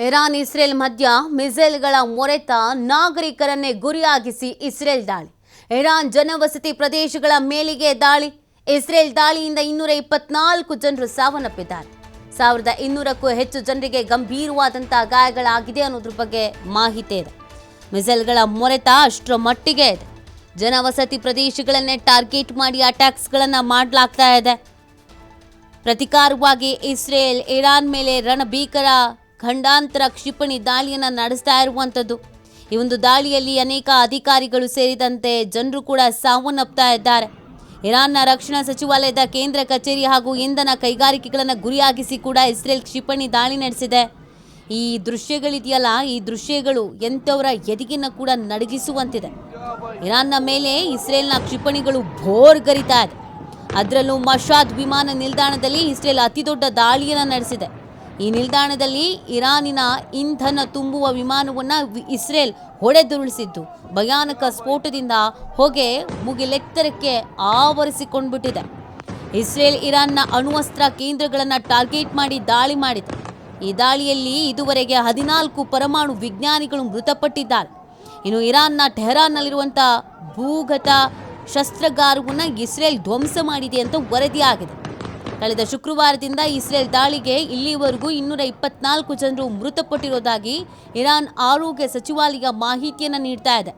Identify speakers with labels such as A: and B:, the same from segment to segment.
A: Iran Israel ಮಧ್ಯ ಮಿಸೈಲ್ಗಳ ಮೊರೆತ ನಾಗರಿಕರನ್ನೇ ಗುರಿಯಾಗಿಸಿ Israel ದಾಳಿ. ಇರಾನ್ ಜನವಸತಿ ಪ್ರದೇಶಗಳ ಮೇಲಿಗೆ ದಾಳಿ. ಇಸ್ರೇಲ್ ದಾಳಿಯಿಂದ 224 ಜನರು ಸಾವನ್ನಪ್ಪಿದ್ದಾರೆ. 1200ಕ್ಕೂ ಹೆಚ್ಚು ಜನರಿಗೆ ಗಂಭೀರವಾದಂತಹ ಗಾಯಗಳಾಗಿದೆ ಅನ್ನೋದ್ರ ಬಗ್ಗೆ ಮಾಹಿತಿ ಇದೆ. ಮಿಸೈಲ್ಗಳ ಮೊರೆತ ಅಷ್ಟರ ಮಟ್ಟಿಗೆ ಇದೆ. ಜನವಸತಿ ಪ್ರದೇಶಗಳನ್ನೇ ಟಾರ್ಗೆಟ್ ಮಾಡಿ ಅಟ್ಯಾಕ್ಸ್ಗಳನ್ನು ಮಾಡಲಾಗ್ತಾ ಇದೆ. ಪ್ರತಿಕಾರವಾಗಿ ಇಸ್ರೇಲ್ ಇರಾನ್ ಮೇಲೆ ರಣಭೀಕರ ಖಂಡಾಂತರ ಕ್ಷಿಪಣಿ ದಾಳಿಯನ್ನು ನಡೆಸ್ತಾ ಇರುವಂಥದ್ದು. ಈ ಒಂದು ದಾಳಿಯಲ್ಲಿ ಅನೇಕ ಅಧಿಕಾರಿಗಳು ಸೇರಿದಂತೆ ಜನರು ಕೂಡ ಸಾವನ್ನಪ್ತಾ ಇದ್ದಾರೆ. ಇರಾನ್ನ ರಕ್ಷಣಾ ಸಚಿವಾಲಯದ ಕೇಂದ್ರ ಕಚೇರಿ ಹಾಗೂ ಇಂಧನ ಕೈಗಾರಿಕೆಗಳನ್ನು ಗುರಿಯಾಗಿಸಿ ಕೂಡ ಇಸ್ರೇಲ್ ಕ್ಷಿಪಣಿ ದಾಳಿ ನಡೆಸಿದೆ. ಈ ದೃಶ್ಯಗಳಿದೆಯಲ್ಲ, ಈ ದೃಶ್ಯಗಳು ಎಂಥವರ ಎದೆಯನ್ನು ಕೂಡ ನಡಗಿಸುವಂತಿದೆ. ಇರಾನ್ನ ಮೇಲೆ ಇಸ್ರೇಲ್ನ ಕ್ಷಿಪಣಿಗಳು ಭೋರ್ಗರಿತಾ ಇದೆ. ಅದರಲ್ಲೂ ಮಶಾದ್ ವಿಮಾನ ನಿಲ್ದಾಣದಲ್ಲಿ ಇಸ್ರೇಲ್ ಅತಿದೊಡ್ಡ ದಾಳಿಯನ್ನು ನಡೆಸಿದೆ. ಈ ನಿಲ್ದಾಣದಲ್ಲಿ ಇರಾನಿನ ಇಂಧನ ತುಂಬುವ ವಿಮಾನವನ್ನು ಇಸ್ರೇಲ್ ಹೊಡೆದುರುಳಿಸಿದ್ದು, ಭಯಾನಕ ಸ್ಫೋಟದಿಂದ ಹೊಗೆ ಮುಗಿಲೆತ್ತರಕ್ಕೆ ಆವರಿಸಿಕೊಂಡ್ಬಿಟ್ಟಿದೆ. ಇಸ್ರೇಲ್ ಇರಾನ್ನ ಅಣ್ವಸ್ತ್ರ ಕೇಂದ್ರಗಳನ್ನು ಟಾರ್ಗೆಟ್ ಮಾಡಿ ದಾಳಿ ಮಾಡಿದೆ. ಈ ದಾಳಿಯಲ್ಲಿ ಇದುವರೆಗೆ 14 ಪರಮಾಣು ವಿಜ್ಞಾನಿಗಳು ಮೃತಪಟ್ಟಿದ್ದಾರೆ. ಇನ್ನು ಇರಾನ್ನ ಟೆಹರಾನ್ನಲ್ಲಿರುವಂಥ ಭೂಗತ ಶಸ್ತ್ರಾಗಾರವನ್ನು ಇಸ್ರೇಲ್ ಧ್ವಂಸ ಮಾಡಿದೆ ಅಂತ ವರದಿಯಾಗಿದೆ. ಕಳೆದ ಶುಕ್ರವಾರದಿಂದ ಇಸ್ರೇಲ್ ದಾಳಿಗೆ ಇಲ್ಲಿವರೆಗೂ 224 ಜನರು ಮೃತಪಟ್ಟಿರೋದಾಗಿ ಇರಾನ್ ಆರೋಗ್ಯ ಸಚಿವಾಲಯ ಮಾಹಿತಿಯನ್ನು ನೀಡ್ತಾ ಇದೆ.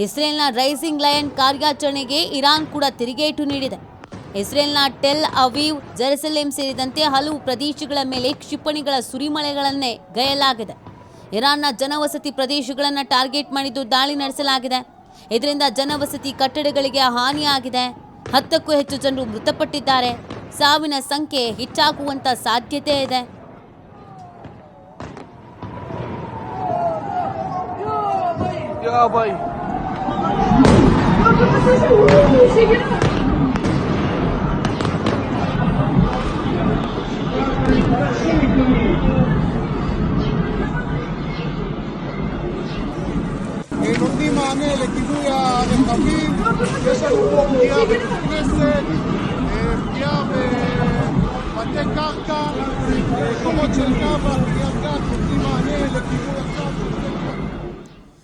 A: ಇಸ್ರೇಲ್ನ ರೈಸಿಂಗ್ ಲಯನ್ ಕಾರ್ಯಾಚರಣೆಗೆ ಇರಾನ್ ಕೂಡ ತಿರುಗೇಟು ನೀಡಿದೆ. ಇಸ್ರೇಲ್ನ ಟೆಲ್ ಅವೀವ್, ಜೆರುಸಲೆಂ ಸೇರಿದಂತೆ ಹಲವು ಪ್ರದೇಶಗಳ ಮೇಲೆ ಕ್ಷಿಪಣಿಗಳ ಸುರಿಮಳೆಗಳನ್ನೇ ಗೈಯಲಾಗಿದೆ. ಇರಾನ್ನ ಜನವಸತಿ ಪ್ರದೇಶಗಳನ್ನು ಟಾರ್ಗೆಟ್ ಮಾಡಿದ್ದು ದಾಳಿ ನಡೆಸಲಾಗಿದೆ. ಇದರಿಂದ ಜನವಸತಿ ಕಟ್ಟಡಗಳಿಗೆ ಹಾನಿಯಾಗಿದೆ. 10ಕ್ಕೂ ಹೆಚ್ಚು ಜನರು ಮೃತಪಟ್ಟಿದ್ದಾರೆ. ಸಾವಿನ ಸಂಖ್ಯೆ ಹೆಚ್ಚಾಗುವಂತ ಸಾಧ್ಯತೆ ಇದೆ.
B: נותנים מענה לכיבוי הרכבים, יש לנו פה פגיעה בבית כנסת, פגיעה בבתי קרקע, מקומות של קרקע.